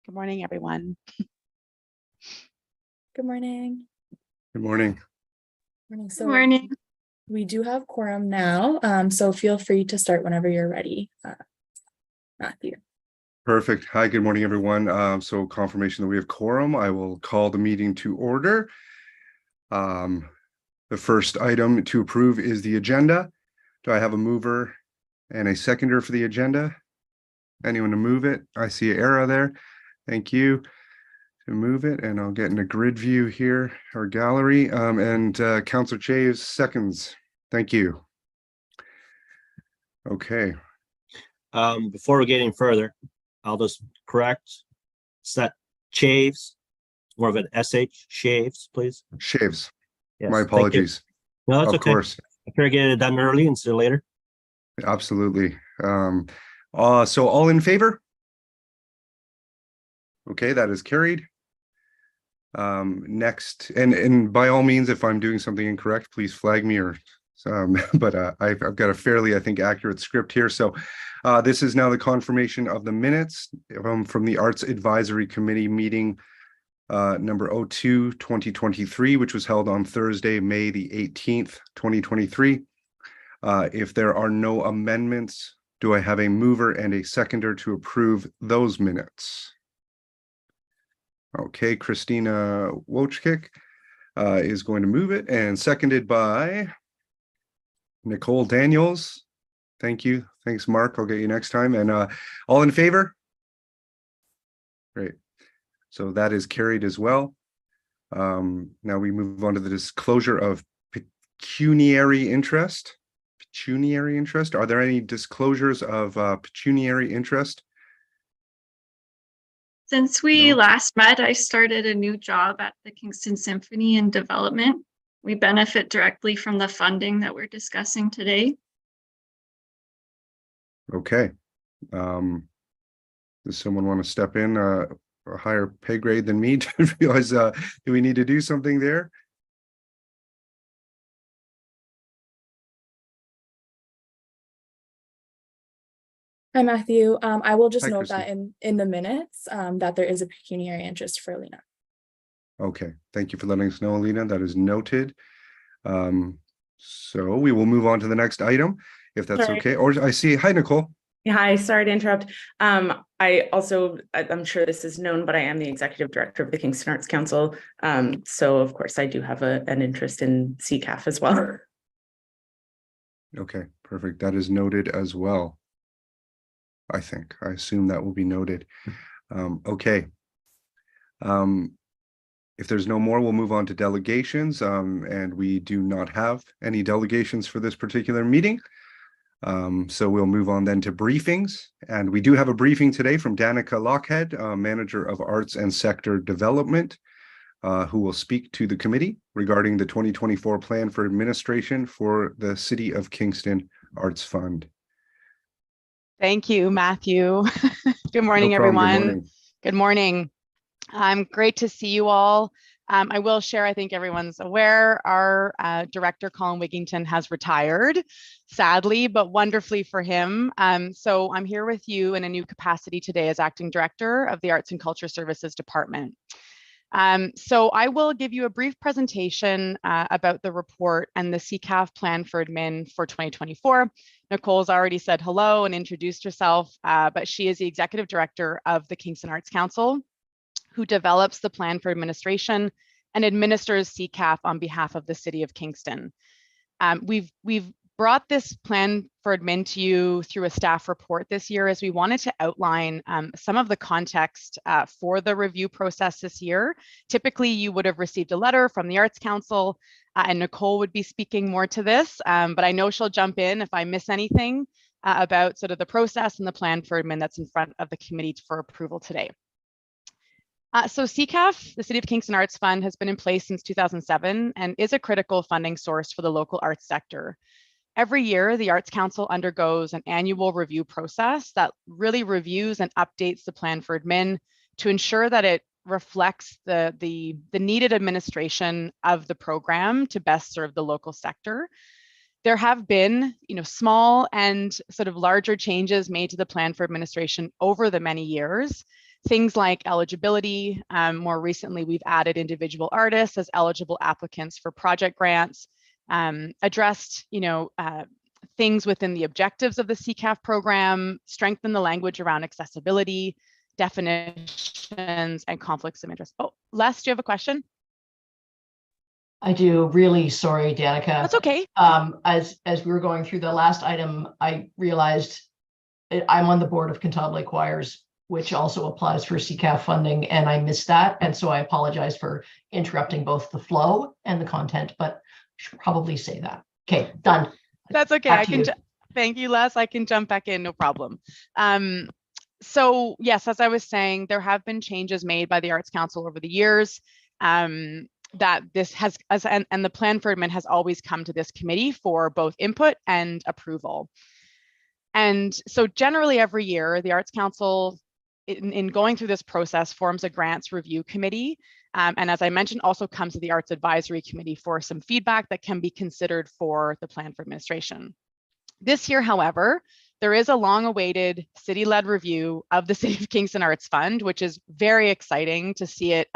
Good morning, everyone. Good morning. Good morning. Morning. Good So morning. we do have quorum now, so feel free to start whenever you're ready, Matthew. Perfect. Hi, good morning, everyone. So confirmation that we have quorum. I will call the meeting to order. The first item to approve is the agenda. Do I have a mover and a seconder for the agenda? Anyone to move it? I see an arrow there. Thank you. To move it, and I'll get in a grid view here, or gallery, and Councillor Chaves seconds. Thank you. Okay. Before we get any further, I'll just correct. Set Chaves, more of an SH, Shaves, please. Shaves. Yes, My thank you. apologies. No, that's Of okay. course. I figured get it done early instead of later. Absolutely. So all in favor? Okay, that is carried. Next, and by all means, if I'm doing something incorrect, please flag me or but I've got a fairly, I think, accurate script here. So this is now the confirmation of the minutes from the Arts Advisory Committee meeting number 02/2023, which was held on Thursday, May the 18th, 2023. If there are no amendments, do I have a mover and a seconder to approve those minutes? Okay, Christina Wojcik is going to move it, and seconded by Nicole Daniels. Thank you. Thanks, Mark. I'll get you next time. And all in favor? Great. So that is carried as well. Now we move on to the disclosure of pecuniary interest. Pecuniary interest. Are there any disclosures of pecuniary interest? Since we No. last met, I started a new job at the Kingston Symphony in development. We benefit directly from the funding that we're discussing today. Okay. Does someone want to step in a higher pay grade than me to realize do we need to do something there? Hi, Matthew. I will just Hi, note that in the minutes that there is a pecuniary interest for Alina. Okay, thank you for letting us know, Alina. That is noted. So we will move on to the next item, if that's Sorry. okay. Or I see, hi, Nicole. Yeah, hi, sorry to interrupt. I'm sure this is known, but I am the executive director of the Kingston Arts Council. So of course I do have an interest in CCAF as well. Okay, perfect. That is noted as well. I assume that will be noted. Okay. If there's no more, we'll move on to delegations. And we do not have any delegations for this particular meeting. So we'll move on then to briefings. And we do have a briefing today from Danica Lockhead, Manager of Arts and Sector Development, who will speak to the committee regarding the 2024 plan for administration for the City of Kingston Arts Fund. Thank you, Matthew. Good morning, No problem. everyone. Good morning. Good morning. Great to see you all. I will share, I think everyone's aware, our director, Colin Wigington, has retired, sadly, but wonderfully for him. So I'm here with you in a new capacity today as acting director of the Arts and Culture Services Department. So I will give you a brief presentation about the report and the CCAF plan for admin for 2024. Nicole's already said hello and introduced herself, but she is the executive director of the Kingston Arts Council, who develops the plan for administration and administers CCAF on behalf of the City of Kingston. We've brought this plan for admin to you through a staff report this year, as we wanted to outline some of the context for the review process this year. Typically, you would have received a letter from the Arts Council, and Nicole would be speaking more to this, but I know she'll jump in if I miss anything about sort of the process and the plan for admin that's in front of the committee for approval today. So CCAF, the City of Kingston Arts Fund, has been in place since 2007 and is a critical funding source for the local arts sector. Every year, the Arts Council undergoes an annual review process that really reviews and updates the plan for admin to ensure that it reflects the needed administration of the program to best serve the local sector. There have been, small and sort of larger changes made to the plan for administration over the many years. Things like eligibility. More recently, we've added individual artists as eligible applicants for project grants, addressed, things within the objectives of the CCAF program, strengthen the language around accessibility, definitions, and conflicts of interest. Oh, Les, do you have a question? I do. Really sorry, Danica. That's okay. As we were going through the last item, I realized I'm on the board of Cantabile Choirs, which also applies for CCAF funding, and I missed that. And so I apologize for interrupting both the flow and the content, but I should probably say that. Okay, done. That's okay. Back to you. Thank you, Les. I can jump back in, no problem. So yes, as I was saying, there have been changes made by the Arts Council over the years. That this has, and the plan for admin has always come to this committee for both input and approval. And so generally every year, the Arts Council, in going through this process, forms a grants review committee. And as I mentioned, also comes to the Arts Advisory Committee for some feedback that can be considered for the plan for administration. This year, however, there is a long-awaited city-led review of the City of Kingston Arts Fund, which is very exciting to see it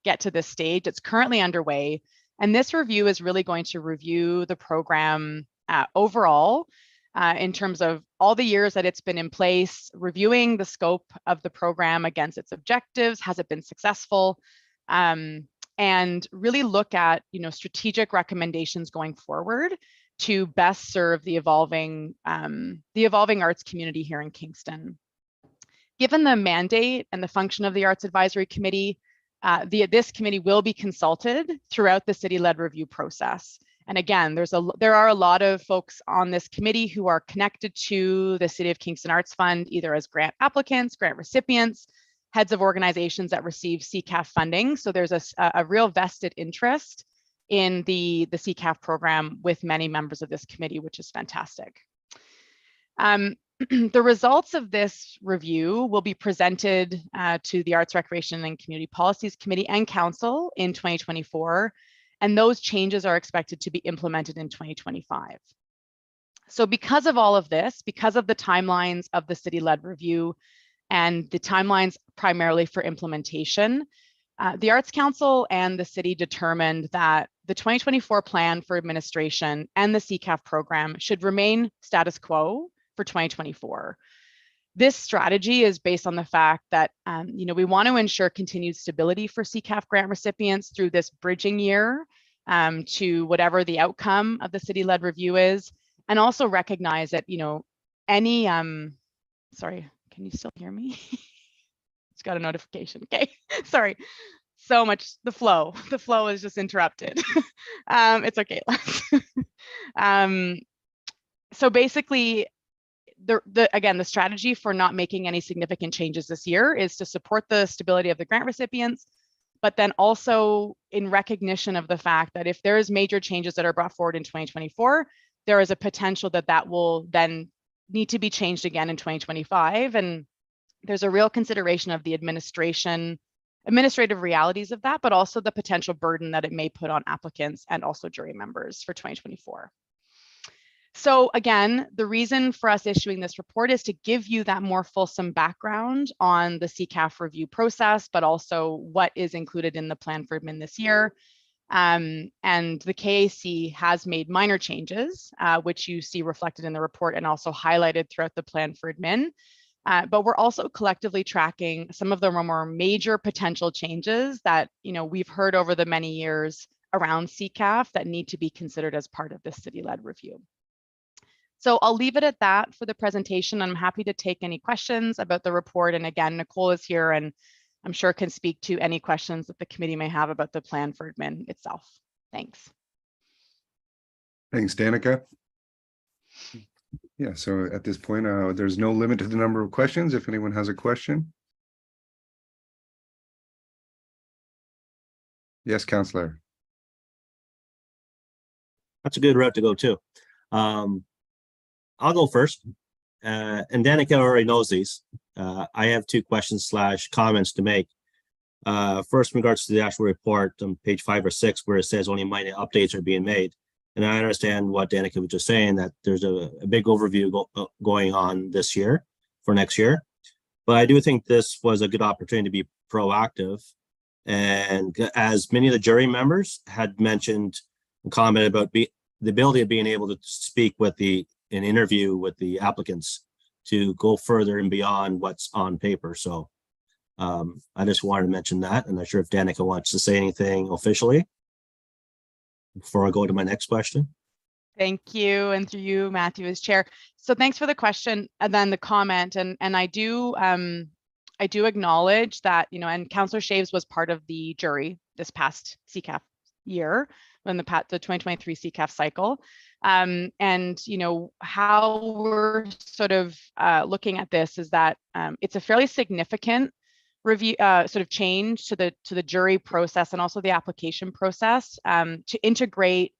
get to this stage. It's currently underway. And this review is really going to review the program overall in terms of all the years that it's been in place, reviewing the scope of the program against its objectives, has it been successful, and really look at strategic recommendations going forward to best serve the evolving arts community here in Kingston. Given the mandate and the function of the Arts Advisory Committee, this committee will be consulted throughout the city-led review process. And again, there are a lot of folks on this committee who are connected to the City of Kingston Arts Fund, either as grant applicants, grant recipients, heads of organizations that receive CCAF funding. So there's a real vested interest in the CCAF program with many members of this committee, which is fantastic. The results of this review will be presented to the Arts, Recreation and Community Policies Committee and Council in 2024, and those changes are expected to be implemented in 2025. So because of all of this, because of the timelines of the city-led review and the timelines primarily for implementation, the Arts Council and the city determined that the 2024 plan for administration and the CCAF program should remain status quo for 2024. This strategy is based on the fact that we want to ensure continued stability for CCAF grant recipients through this bridging year to whatever the outcome of the city-led review is, and also recognize that any sorry, can you still hear me? Just got a notification. Okay, sorry. So much the flow is just interrupted. It's okay. So basically, again, the strategy for not making any significant changes this year is to support the stability of the grant recipients, but then also in recognition of the fact that if there is major changes that are brought forward in 2024, there is a potential that will then need to be changed again in 2025. And there's a real consideration of the administrative realities of that, but also the potential burden that it may put on applicants and also jury members for 2024. So again, the reason for us issuing this report is to give you that more fulsome background on the CCAF review process, but also what is included in the plan for admin this year. And the KAC has made minor changes, which you see reflected in the report and also highlighted throughout the plan for admin. But we're also collectively tracking some of the more major potential changes that we've heard over the many years around CCAF that need to be considered as part of this city-led review. So I'll leave it at that for the presentation. I'm happy to take any questions about the report. And again, Nicole is here and I'm sure can speak to any questions that the committee may have about the plan for admin itself. Thanks. Thanks, Danica. Yeah, so at this point, there's no limit to the number of questions. If anyone has a question. Yes, Councillor. That's a good route to go too. I'll go first. And Danica already knows these. I have two questions / comments to make. First, in regards to the actual report on page 5 or 6, where it says only minor updates are being made. And I understand what Danica was just saying, that there's a big overview going on this year for next year. But I do think this was a good opportunity to be proactive. And as many of the jury members had mentioned and commented about the ability of being able to speak with an interview with the applicants to go further and beyond what's on paper. So I just wanted to mention that. I'm not sure if Danica wants to say anything officially before I go to my next question. Thank you, and through you, Matthew, as chair. So thanks for the question and then the comment. And I do acknowledge that, you know, and Councillor Shaves was part of the jury this past CCAF year when the 2023 CCAF cycle. And you know, how we're sort of looking at this is that it's a fairly significant review sort of change to the jury process and also the application process to integrate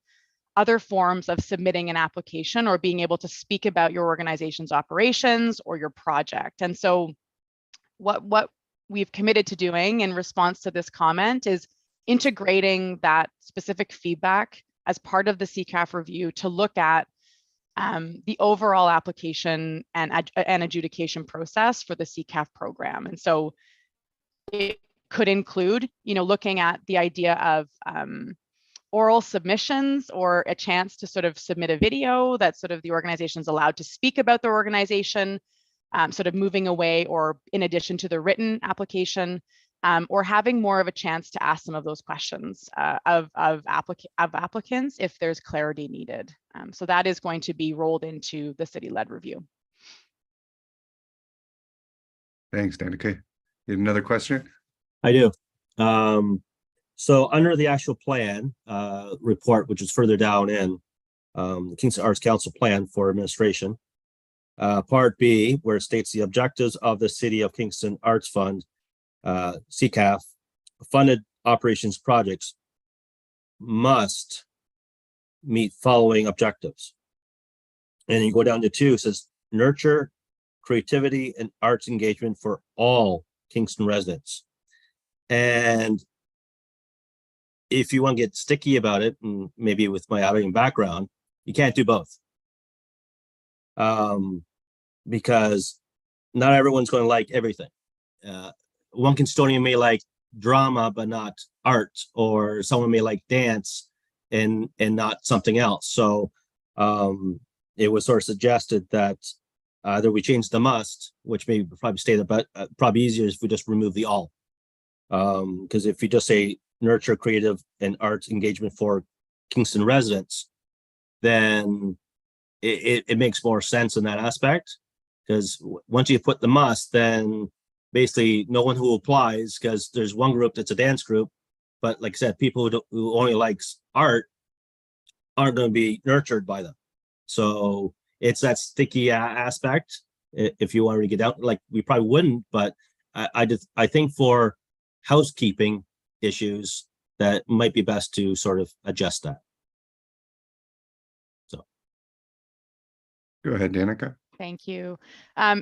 other forms of submitting an application or being able to speak about your organization's operations or your project. And so what we've committed to doing in response to this comment is integrating that specific feedback as part of the CCAF review to look at the overall application and adjudication process for the CCAF program. And so it could include, you know, looking at the idea of oral submissions or a chance to sort of submit a video that sort of the organization is allowed to speak about their organization, sort of moving away or in addition to the written application, or having more of a chance to ask some of those questions of applicants if there's clarity needed. So that is going to be rolled into the city-led review. Thanks, Danica. You have another question? I do. So under the actual plan report, which is further down in the Kingston Arts Council plan for administration, part B, where it states the objectives of the City of Kingston Arts Fund, CCAF, funded operations projects must meet following objectives. And you go down to 2, it says nurture creativity and arts engagement for all Kingston residents. And if you want to get sticky about it, and maybe with my auditing background, you can't do both. Because not everyone's going to like everything. One Kingstonian may like drama, but not art, or someone may like dance and not something else. So it was sort of suggested that either we change the must, which maybe probably stay there, but probably easier if we just remove the all. Because if you just say nurture creative and arts engagement for Kingston residents, then it makes more sense in that aspect. Because once you put the must, then basically no one who applies, because there's one group that's a dance group, but like I said, people who only likes art aren't going to be nurtured by them. So it's that sticky aspect. If you want to get out, like we probably wouldn't, but I think for housekeeping issues, that might be best to sort of adjust that. So Go ahead, Danica. Thank you.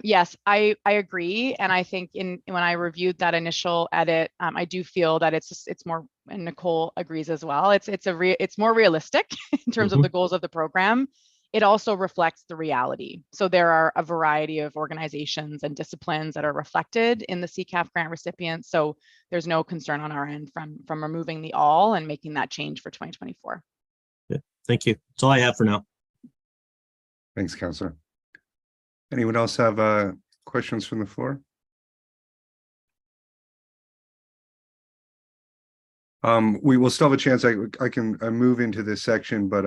Yes, I agree. And I think when I reviewed that initial edit, I do feel that it's more, and Nicole agrees as well, it's more realistic in terms of the goals of the program. It also reflects the reality. So there are a variety of organizations and disciplines that are reflected in the CCAF grant recipients. So there's no concern on our end from removing the all and making that change for 2024. yeah, thank you. That's all I have for now. Thanks, Councillor. Anyone else have questions from the floor? We will still have a chance. I can move into this section, but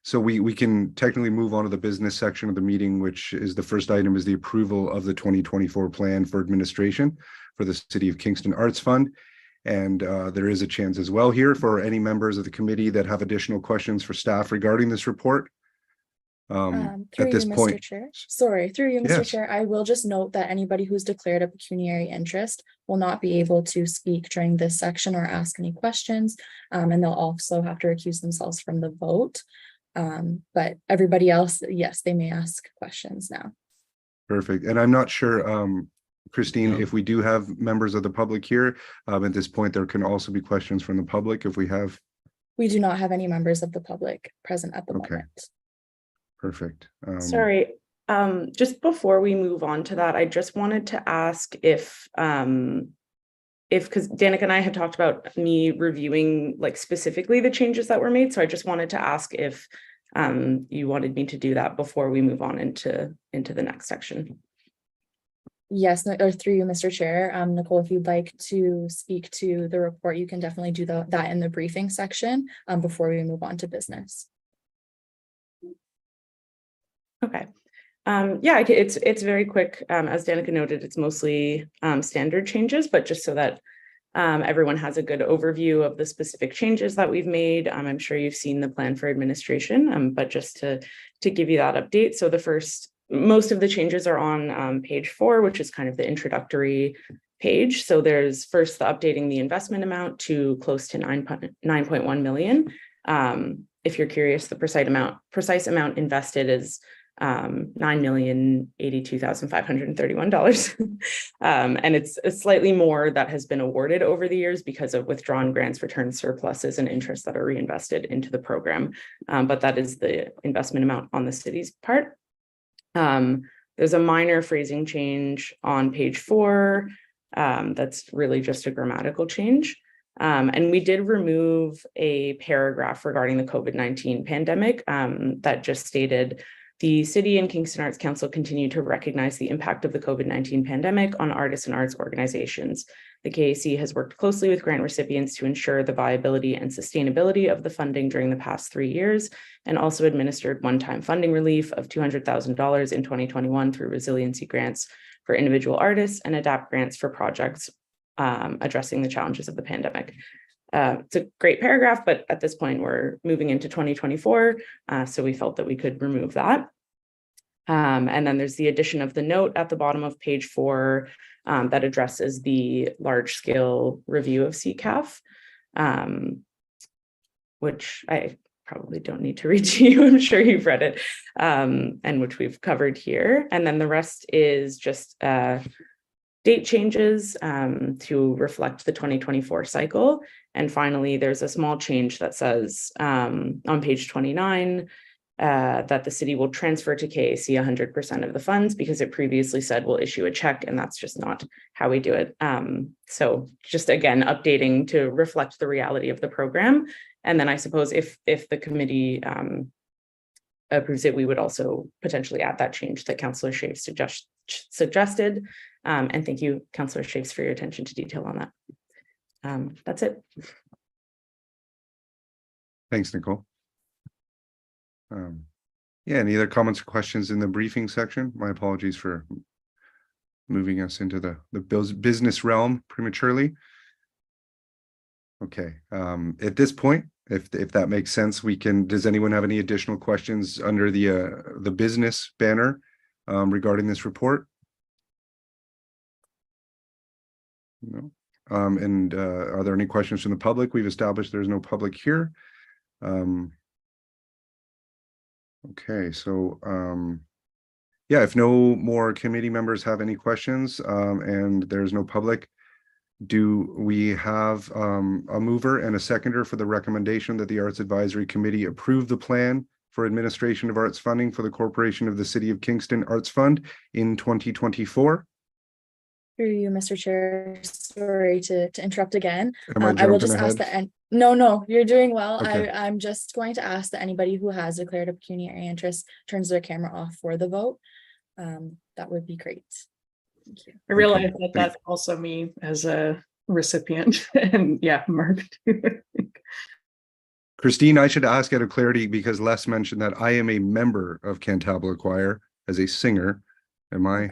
so we can technically move on to the business section of the meeting, which is the first item is the approval of the 2024 plan for administration for the City of Kingston Arts Fund. And there is a chance as well here for any members of the committee that have additional questions for staff regarding this report. Through At this you, point, Mr. Chair. Sorry, through you, Mr. Yes. Chair, I will just note that anybody who's declared a pecuniary interest will not be able to speak during this section or ask any questions. And they'll also have to recuse themselves from the vote. But everybody else, yes, they may ask questions now. Perfect. And I'm not sure, Christine, if we do have members of the public here, at this point, there can also be questions from the public if we have. We do not have any members of the public present at the Okay. moment. Perfect. Sorry, Just before we move on to that, I just wanted to ask if because Danica and I had talked about me reviewing like specifically the changes that were made. So I just wanted to ask if you wanted me to do that before we move on into the next section. Yes, or through you, Mr. Chair. Nicole, if you'd like to speak to the report, you can definitely do that in the briefing section before we move on to business. Okay. Yeah, it's very quick. As Danica noted, it's mostly standard changes, but just so that everyone has a good overview of the specific changes that we've made. I'm sure you've seen the plan for administration, but just to give you that update. So most of the changes are on page 4, which is kind of the introductory page. So there's first the updating the investment amount to close to 9.1 million. If you're curious, the precise amount invested is $9,082,531. And it's slightly more that has been awarded over the years because of withdrawn grants, return surpluses, and interest that are reinvested into the program. But that is the investment amount on the city's part. There's a minor phrasing change on page 4. That's really just a grammatical change. And we did remove a paragraph regarding the COVID-19 pandemic that just stated, the City and Kingston Arts Council continue to recognize the impact of the COVID-19 pandemic on artists and arts organizations. The KAC has worked closely with grant recipients to ensure the viability and sustainability of the funding during the past 3 years, and also administered one-time funding relief of $200,000 in 2021 through resiliency grants for individual artists and ADAPT grants for projects addressing the challenges of the pandemic. It's a great paragraph, but at this point we're moving into 2024, so we felt that we could remove that. And then there's the addition of the note at the bottom of page 4 that addresses the large-scale review of CCAF, which I probably don't need to read to you. I'm sure you've read it, and which we've covered here. And then the rest is just date changes to reflect the 2024 cycle. And finally, there's a small change that says on page 29 that the city will transfer to KAC 100% of the funds, because it previously said we'll issue a check, and that's just not how we do it. So just again, updating to reflect the reality of the program. And then I suppose if the committee approves it, we would also potentially add that change that Councillor Shaves suggested. And thank you, Councillor Shaves, for your attention to detail on that. That's it. Thanks, Nicole. Yeah, any other comments or questions in the briefing section? My apologies for moving us into the business realm prematurely. Okay, at this point, if that makes sense, does anyone have any additional questions under the business banner regarding this report? No. And are there any questions from the public? We've established there's no public here. Okay, so yeah, if no more committee members have any questions and there's no public, do we have a mover and a seconder for the recommendation that the Arts Advisory Committee approve the plan for administration of arts funding for the Corporation of the City of Kingston Arts Fund in 2024? Through you, Mr. Chair, sorry to interrupt again. Am I I will jumping just ask ahead? that, no, you're doing well. Okay. I'm just going to ask that anybody who has declared a pecuniary interest turns their camera off for the vote. That would be great. Thank you. I realize Okay. that that's also me as a recipient, and yeah, Mark too. Christine, I should ask out of clarity, because Les mentioned that I am a member of Cantabla Choir as a singer. Am I?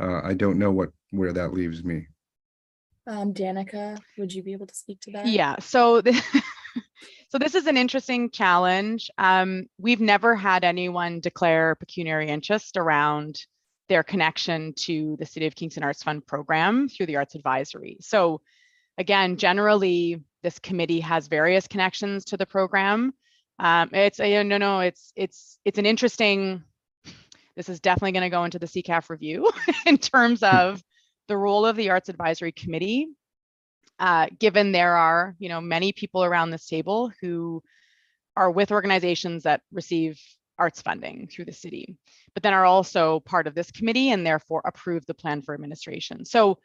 I don't know where that leaves me. Danica, would you be able to speak to that? Yeah, so so this is an interesting challenge. We've never had anyone declare pecuniary interest around their connection to the City of Kingston Arts Fund program through the Arts Advisory. So again, generally, this committee has various connections to the program. It's an interesting. This is definitely going to go into the CCAF review in terms of the role of the Arts Advisory Committee, given there are, many people around this table who are with organizations that receive arts funding through the city, but then are also part of this committee and therefore approve the plan for administration. So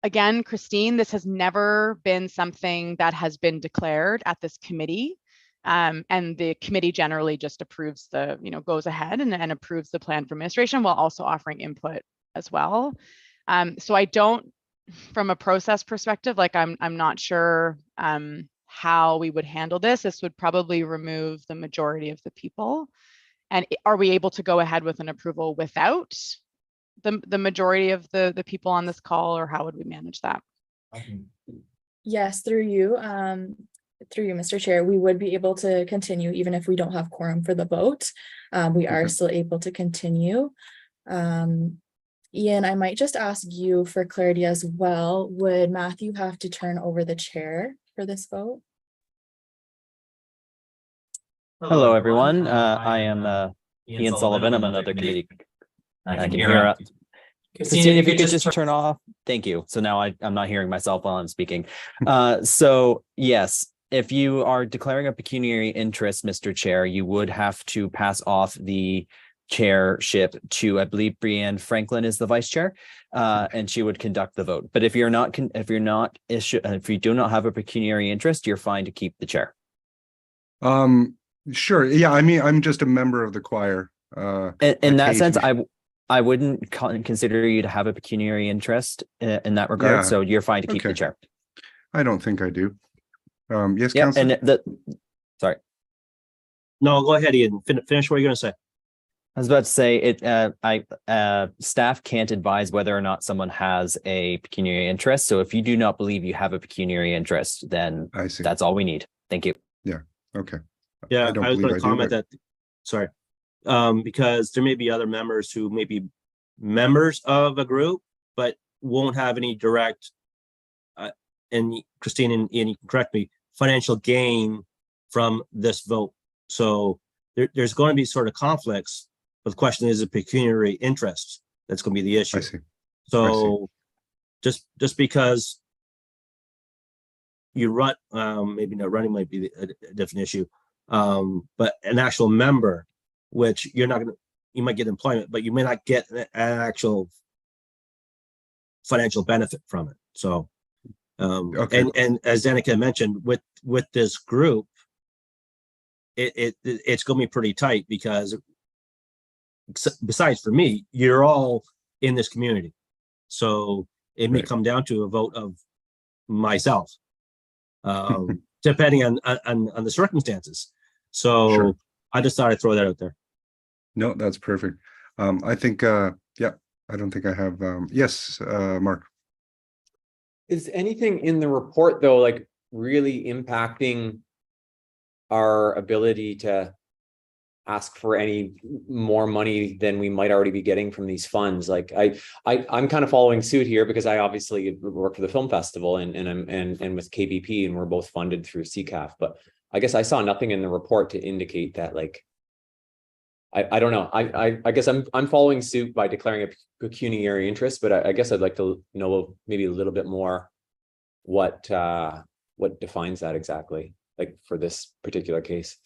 again, Christine, this has never been something that has been declared at this committee. And the committee generally just approves the, goes ahead and approves the plan for administration while also offering input as well. So I don't, from a process perspective, like I'm not sure how we would handle this. This would probably remove the majority of the people. And are we able to go ahead with an approval without the majority of the people on this call, or how would we manage that? Yes, through you, Mr. Chair, we would be able to continue even if we don't have quorum for the vote. We are still able to continue. Ian, I might just ask you for clarity as well. Would Matthew have to turn over the chair for this vote? Hello, everyone. I am Ian Sullivan. I'm another committee. I can hear. Christine, if you could just turn off. Thank you. So now I'm not hearing myself while I'm speaking. So yes, if you are declaring a pecuniary interest, Mr. Chair, you would have to pass off the chairship to, I believe, Brianne Franklin is the vice chair, and she would conduct the vote. But if you do not have a pecuniary interest, you're fine to keep the chair. Sure. Yeah. I mean, I'm just a member of the choir. In that sense, I wouldn't consider you to have a pecuniary interest in that regard. Yeah. So you're fine to keep the chair. I don't think I do. Yes, Yeah. Councillor? And sorry. No, go ahead, Ian. Finish what you're going to say. I was about to say staff can't advise whether or not someone has a pecuniary interest. So if you do not believe you have a pecuniary interest, then I see. that's all we need. Thank you. Yeah. Okay. Yeah, don't I was believe going I to do, comment but- that, sorry, because there may be other members who may be members of a group, but won't have any direct, and Christine and Ian, you can correct me, financial gain from this vote. So there's going to be sort of conflicts, but the question is a pecuniary interest. That's going to be the issue. I see. So just because you run, maybe not running might be a different issue, but an actual member, which you're not going to, you might get employment, but you may not get an actual financial benefit from it. So, Okay. and as Danica mentioned, with this group, it's going to be pretty tight because besides for me, you're all in this community. So it may Right. come down to a vote of myself, depending on the circumstances. So Sure. I just thought I'd throw that out there. No, that's perfect. I think, yeah, I don't think I have, yes, Mark. Is anything in the report though, like really impacting our ability to ask for any more money than we might already be getting from these funds? Like I'm kind of following suit here because I obviously work for the film festival and with KBP, and we're both funded through CCAF, but I guess I saw nothing in the report to indicate that, like, I don't know. I guess I'm following suit by declaring a pecuniary interest, but I guess I'd like to know maybe a little bit more what defines that exactly, like for this particular case.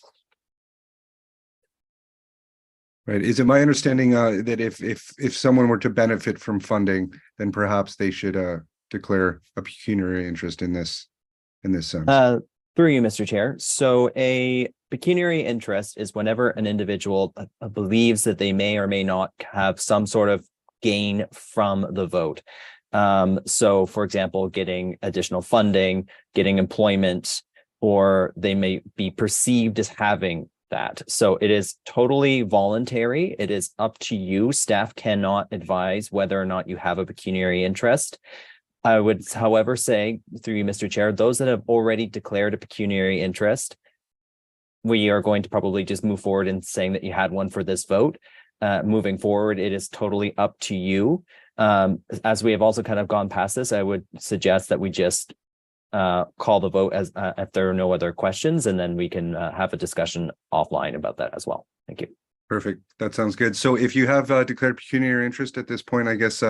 Right. Is it my understanding that if someone were to benefit from funding, then perhaps they should declare a pecuniary interest in this sense? Through you, Mr. Chair. So a pecuniary interest is whenever an individual believes that they may or may not have some sort of gain from the vote. So for example, getting additional funding, getting employment, or they may be perceived as having that. So it is totally voluntary. It is up to you. Staff cannot advise whether or not you have a pecuniary interest. I would, however, say through you, Mr. Chair, those that have already declared a pecuniary interest, we are going to probably just move forward in saying that you had one for this vote. Moving forward, it is totally up to you. As we have also kind of gone past this, I would suggest that we just call the vote as if there are no other questions, and then we can have a discussion offline about that as well. Thank you. Perfect. That sounds good. So if you have declared pecuniary interest at this point, I guess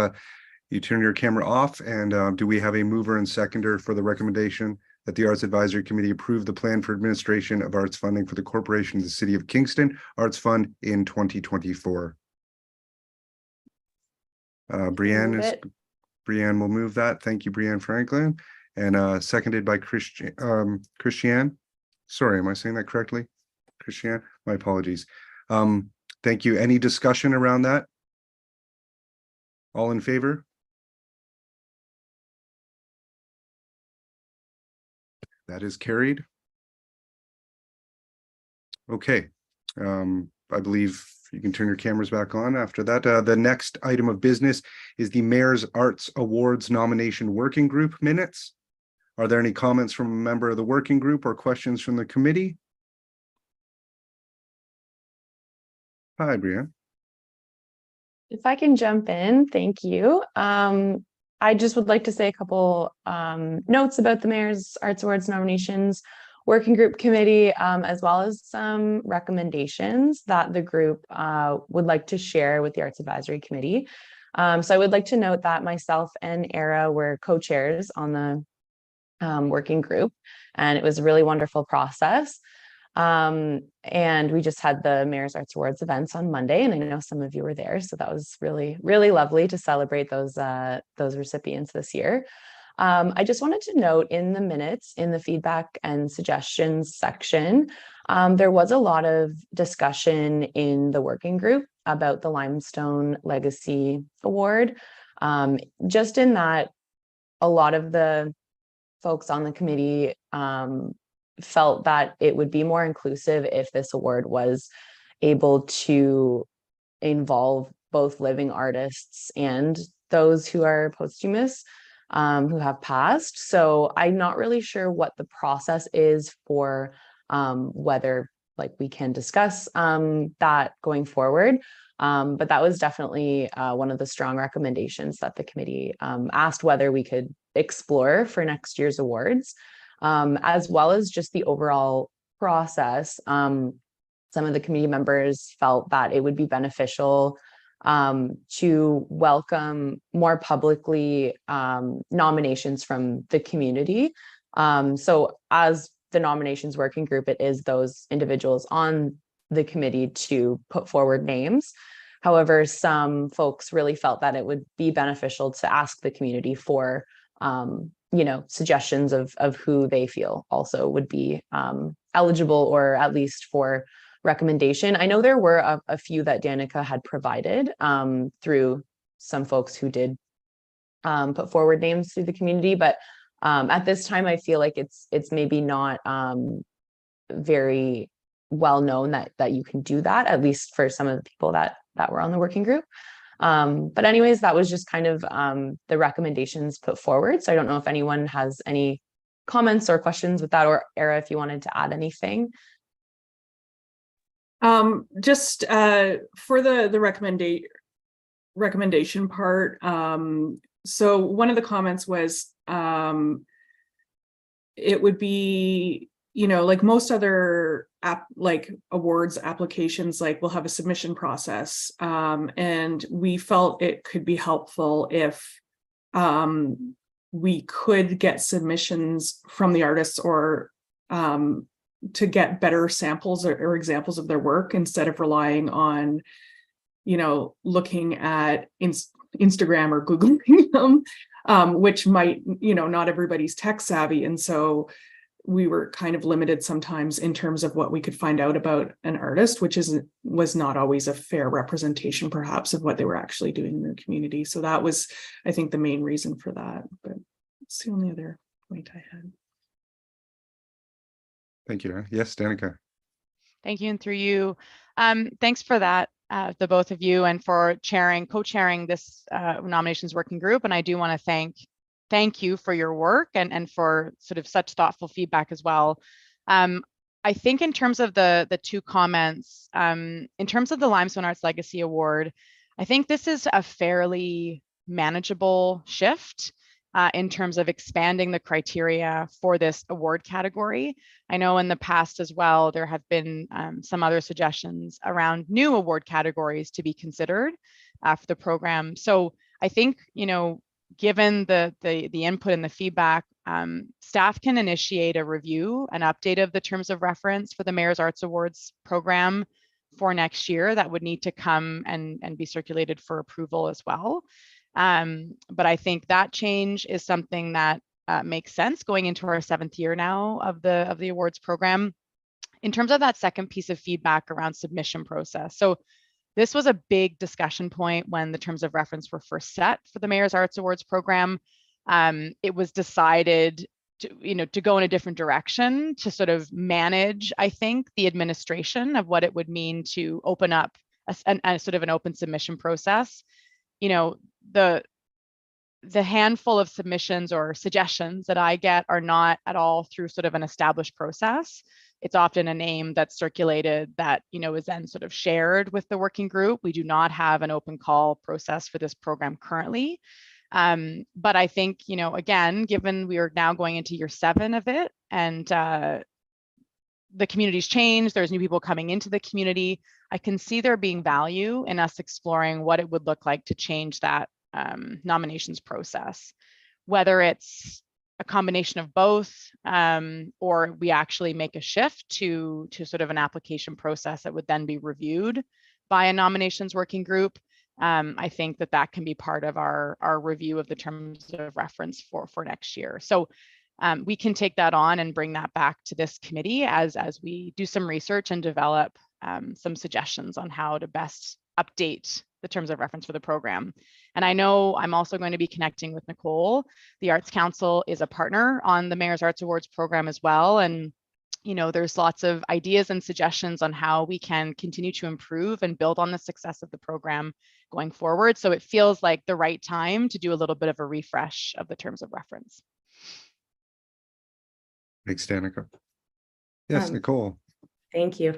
you turn your camera off, and do we have a mover and seconder for the recommendation that the Arts Advisory Committee approve the plan for administration of arts funding for the Corporation of the City of Kingston Arts Fund in 2024. Brianne will move that. Thank you, Brianne Franklin. And seconded by Christiane. Sorry, am I saying that correctly? Christiane, my apologies. Thank you. Any discussion around that? All in favor? That is carried. Okay. I believe you can turn your cameras back on after that. The next item of business is the Mayor's Arts Awards Nomination Working Group minutes. Are there any comments from a member of the working group or questions from the committee? Hi, Brianne. If I can jump in, thank you. I just would like to say a couple notes about the Mayor's Arts Awards Nominations Working Group Committee, as well as some recommendations that the group would like to share with the Arts Advisory Committee. So I would like to note that myself and Era were co-chairs on the working group, and it was a really wonderful process. And we just had the Mayor's Arts Awards events on Monday, and I know some of you were there, so that was really, really lovely to celebrate those recipients this year. I just wanted to note in the minutes, in the feedback and suggestions section, there was a lot of discussion in the working group about the Limestone Legacy Award. Just in that a lot of the folks on the committee felt that it would be more inclusive if this award was able to involve both living artists and those who are posthumous, who have passed. So I'm not really sure what the process is for whether we can discuss that going forward. But that was definitely one of the strong recommendations that the committee asked whether we could explore for next year's awards, as well as just the overall process. Some of the committee members felt that it would be beneficial to welcome more publicly nominations from the community. So as the nominations working group, it is those individuals on the committee to put forward names. However, some folks really felt that it would be beneficial to ask the community for suggestions of who they feel also would be eligible, or at least for recommendation. I know there were a few that Danica had provided through some folks who did put forward names through the community, but at this time I feel like it's maybe not very well known that you can do that, at least for some of the people that were on the working group. But anyways, that was just kind of the recommendations put forward. So I don't know if anyone has any comments or questions with that, or Era, if you wanted to add anything. Just for the recommendation part. So one of the comments was it would be, like most other awards applications, we'll have a submission process, and we felt it could be helpful if we could get submissions from the artists, or to get better samples or examples of their work, instead of relying on looking at Instagram or Googling them, which might, not everybody's tech savvy, and so we were kind of limited sometimes in terms of what we could find out about an artist, which was not always a fair representation perhaps of what they were actually doing in their community. So that was, I think, the main reason for that, but it's the only other point I had. Thank you. Yes, Danica. Thank you, and through you. Thanks for that, the both of you, and for co-chairing this nominations working group. And I do want to thank you for your work and for sort of such thoughtful feedback as well. I think in terms of the two comments, in terms of the Limestone Arts Legacy Award, I think this is a fairly manageable shift in terms of expanding the criteria for this award category. I know in the past as well, there have been some other suggestions around new award categories to be considered for the program. So I think, given the input and the feedback Staff can initiate a review, an update of the terms of reference for the Mayor's Arts Awards program for next year. That would need to come and be circulated for approval as well. But I think that change is something that makes sense going into our 7th year now of the awards program. In terms of that second piece of feedback around submission process. So this was a big discussion point when the terms of reference were first set for the Mayor's Arts Awards program. It was decided to go in a different direction to sort of manage, I think, the administration of what it would mean to open up a sort of an open submission process. The handful of submissions or suggestions that I get are not at all through sort of an established process. It's often a name that's circulated that, is then sort of shared with the working group. We do not have an open call process for this program currently. But I think, again, given we are now going into year 7 of it and the community's changed, there's new people coming into the community, I can see there being value in us exploring what it would look like to change that nominations process, whether it's a combination of both, or we actually make a shift to sort of an application process that would then be reviewed by a nominations working group. I think that can be part of our review of the terms of reference for next year. So we can take that on and bring that back to this committee as we do some research and develop some suggestions on how to best update the terms of reference for the program. And I know I'm also going to be connecting with Nicole. The Arts Council is a partner on the Mayor's Arts Awards program as well. And there's lots of ideas and suggestions on how we can continue to improve and build on the success of the program going forward. So it feels like the right time to do a little bit of a refresh of the terms of reference. Thanks, Danica. Yes, Nicole. Thank you.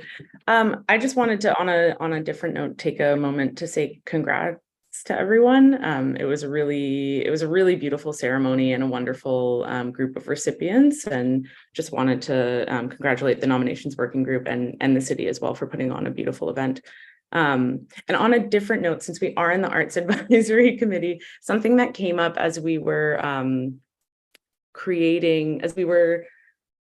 I just wanted to, on a different note, take a moment to say congrats to everyone. It was a really beautiful ceremony and a wonderful group of recipients, and just wanted to congratulate the nominations working group and the city as well for putting on a beautiful event. And on a different note, since we are in the Arts Advisory Committee, something that came up as we were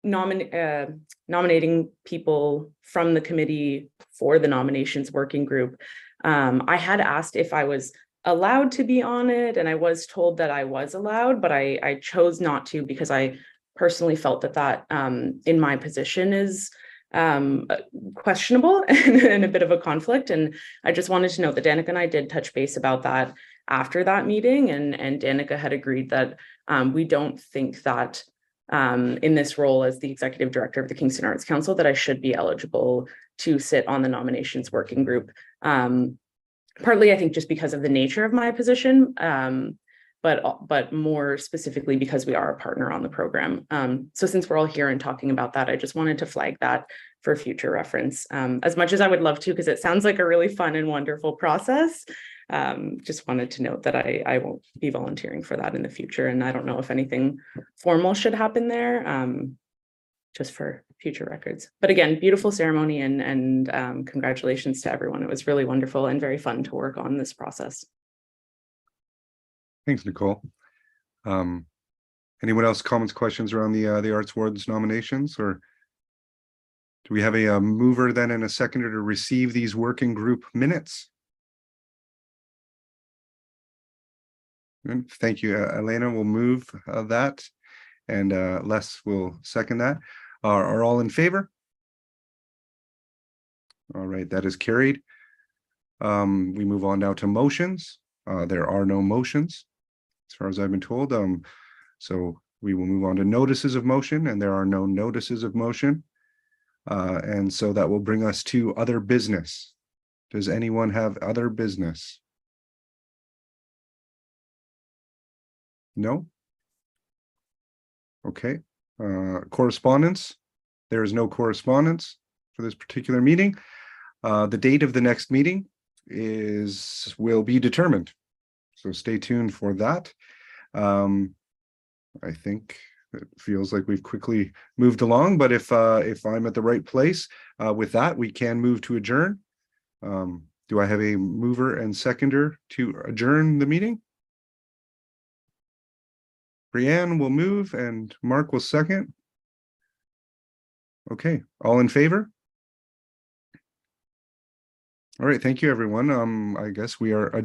nominating people from the committee for the nominations working group. I had asked if I was allowed to be on it, and I was told that I was allowed, but I chose not to because I personally felt that in my position is questionable and a bit of a conflict. And I just wanted to note that Danica and I did touch base about that after that meeting, and Danica had agreed that we don't think that in this role as the executive director of the Kingston Arts Council that I should be eligible to sit on the nominations working group. Partly, I think, just because of the nature of my position, but more specifically because we are a partner on the program. So since we're all here and talking about that, I just wanted to flag that for future reference. As much as I would love to, because it sounds like a really fun and wonderful process. Just wanted to note that I won't be volunteering for that in the future, and I don't know if anything formal should happen there, just for future records. But again, beautiful ceremony and congratulations to everyone. It was really wonderful and very fun to work on this process. Thanks, Nicole. Anyone else comments, questions around the Arts Awards nominations, or do we have a mover then and a seconder to receive these working group minutes? Good. Thank you, Elena. We'll move that, and Les will second that. Are all in favor? All right, that is carried. We move on now to motions. There are no motions, as far as I've been told. So we will move on to notices of motion, and there are no notices of motion. And so that will bring us to other business. Does anyone have other business? No? Okay. Correspondence. There is no correspondence for this particular meeting. The date of the next meeting will be determined. So stay tuned for that. I think it feels like we've quickly moved along, but if I'm at the right place with that, we can move to adjourn. Do I have a mover and seconder to adjourn the meeting? Brianne will move and Mark will second. Okay, all in favor? All right, thank you, everyone. I guess we are adjourned.